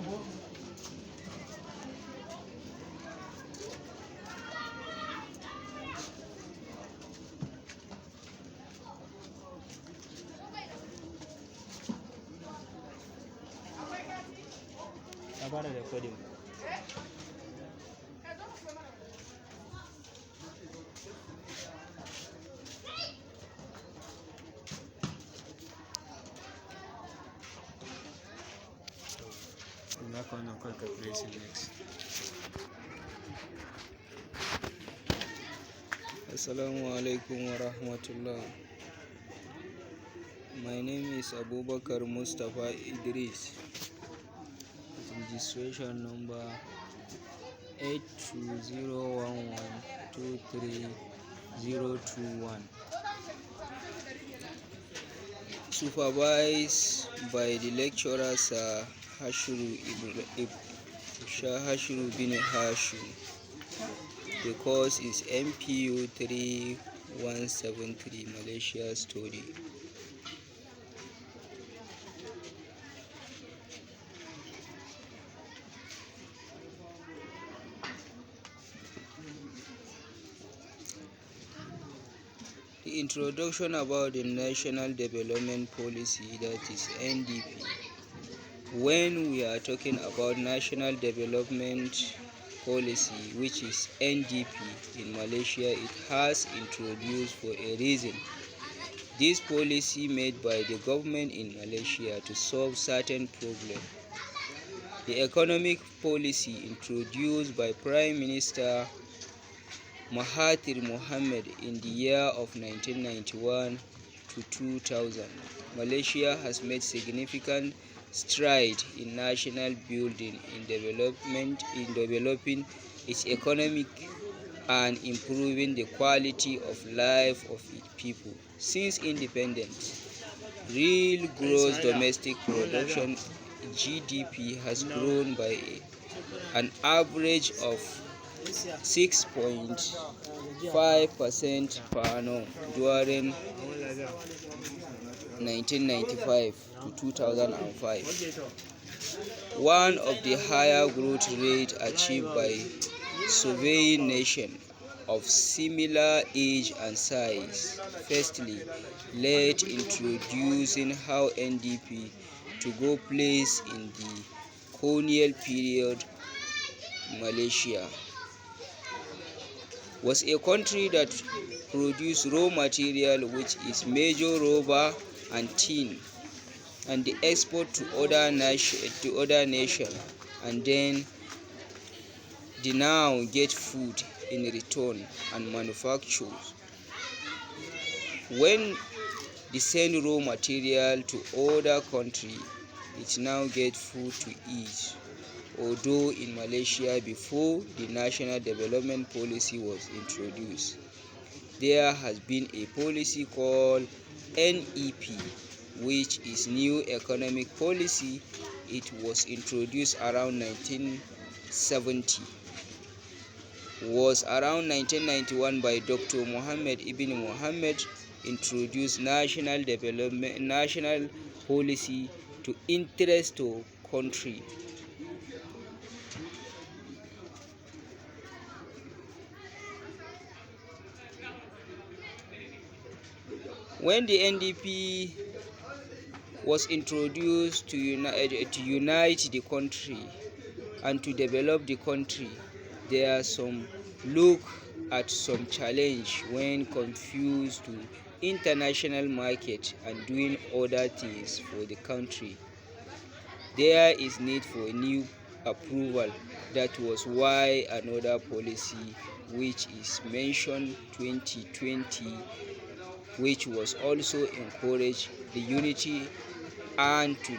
I fara recording. Na kawo kai ka pressing next. Assalamu alaikum wa rahmatullah. My name is Abubakar Mustafa Idris. Registration number 820112321. Supervised by the lecturer Sir Hashiru bin Hashim. The course is MPU 3173 Malaysia Study. The introduction about the National Development Policy, that is NDP. When we are talking about National Development Policy, which is NDP in Malaysia, it has introduced for a reason. This policy made by the government in Malaysia to solve certain problems. The economic policy introduced by Prime Minister Mahathir Mohamad in the year of 1991 to 2000. Malaysia has made significant strides in national building, in developing its economy and improving the quality of life of its people. Since independence, real gross domestic production GDP has grown by an average of 6.5% per annum during 1995 to 2005. One of the higher growth rates achieved by surveying nations of similar age and size. Firstly, let introducing how NDP to go place in the colonial period. Malaysia was a country that produced raw material, which is major rubber and tin, and the export to other nations, and then they now get food in return and manufactures. When they send raw material to other country, it now get food to eat. Although in Malaysia, before the National Development Policy was introduced, there has been a policy called NEP, which is New Economic Policy. It was introduced around 1970. Was around 1991 by Dr. Mohammed Ibn Mohammed introduced national policy to interest to country. When the NDP was introduced to unite the country and to develop the country, there are some look at some challenge when confused to international market and doing other things for the country. There is need for new approval. That was why another policy, which is mentioned 2020, which was also encourage the unity and to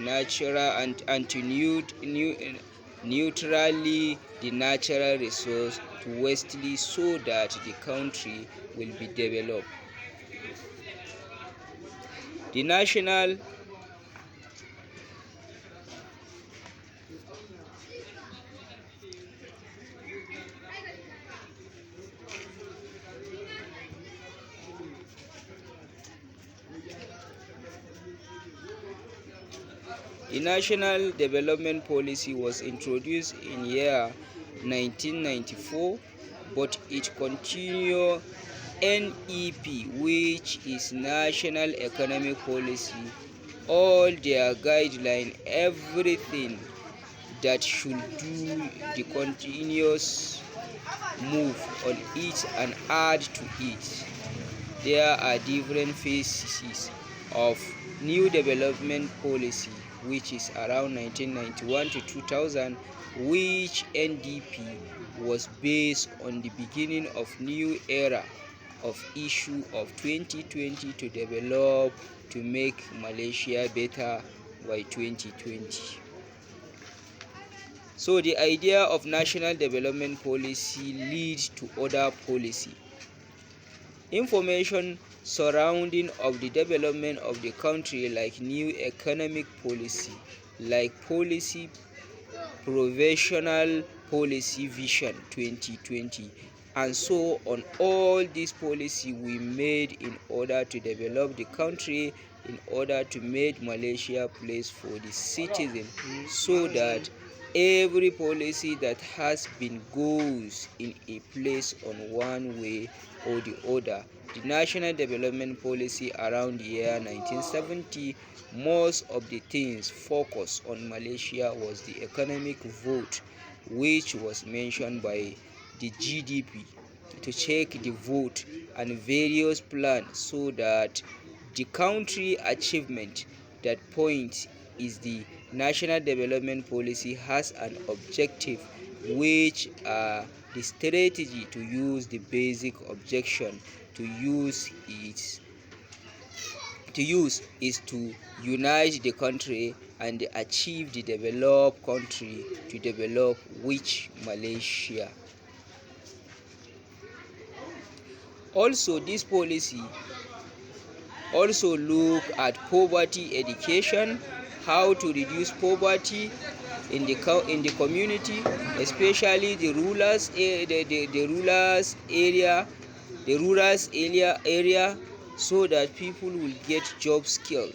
neutrally the natural resource to wastely, so that the country will be developed. The national The National Development Policy was introduced in year 1994, but it continued NEP, which is National Economic Policy, all their guideline, everything that should do the continuous move on it and add to it. There are different phases of new development policy, which is around 1991 to 2000, which NDP was based on the beginning of new era of issue of 2020 to develop to make Malaysia better by 2020. So the idea of national development policy leads to other policy. Information surrounding of the development of the country, like new economic policy, like policy provisional policy vision 2020, and so on. All these policy we made in order to develop the country, in order to make Malaysia place for the citizen, so that every policy that has been goes in a place on one way or the other. The national development policy around the year 1970, most of the things focused on Malaysia was the economic vote, which was mentioned by the GDP to check the vote and various plans, so that the country achievement that point is the national development policy has an objective, which are the strategy to use the basic objection to use is to unite the country and achieve the developed country to develop which Malaysia. Also, this policy also look at poverty education, how to reduce poverty in the community, especially the rural area, so that people will get job skill,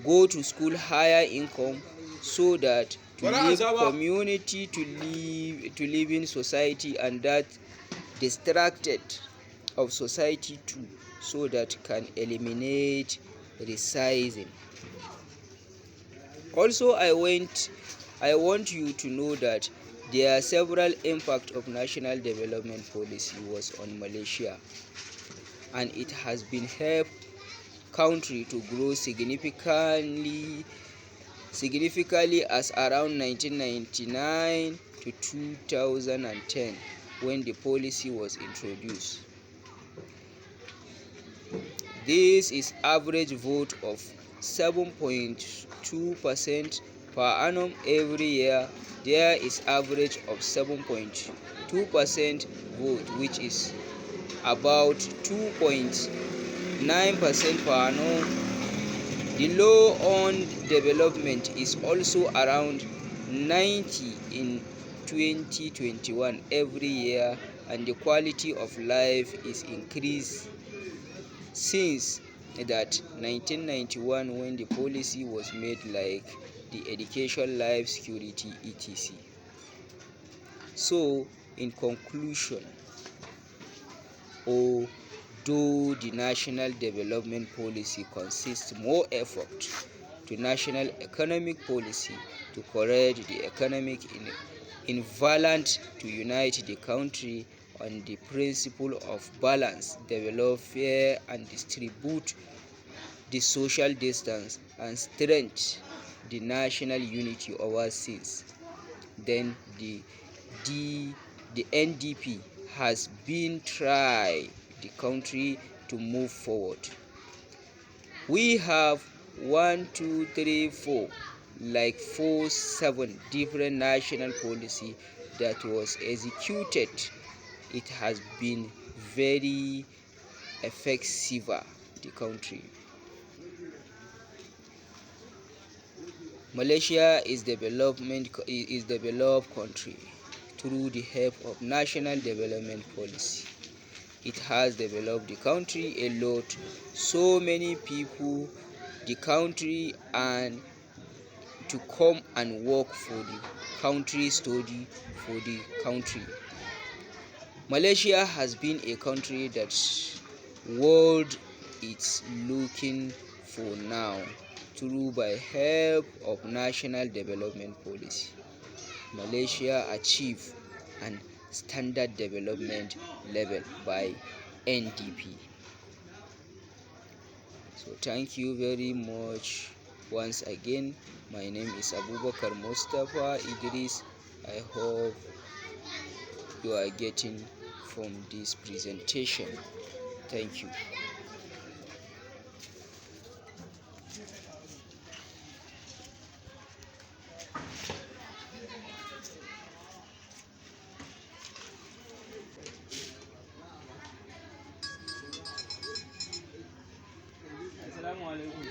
go to school, higher income, so that to live community, to live in society, and that distracted of society too, so that can eliminate racism. Also, I want you to know that there are several impacts of national development policy was on Malaysia, and it has been helped country to grow significantly as around 1999 to 2010, when the policy was introduced. This is average vote of 7.2% per annum every year. There is average of 7.2% vote, which is about 2.9% per annum. The low on development is also around 90 in 2021 every year, and the quality of life is increased since that 1991, when the policy was made, like the education, life security, etc. So in conclusion, although the national development policy consists more effort to national economic policy to correct the economic imbalance, to unite the country on the principle of balance, develop fair and distribute the social distance, and strengthen the national unity overseas, then the NDP has been try the country to move forward. We have 7 different national policy that was executed. It has been very effective, the country. Malaysia is developed country through the help of national development policy. It has developed the country a lot. So many people, the country, and to come and work for the country, study for the country. Malaysia has been a country that world is looking for now through by help of national development policy. Malaysia achieve an standard development level by NDP. So thank you very much once again. My name is Abubakar Mustafa Idris. I hope you are getting from this presentation. Thank you. Assalamu alaikum.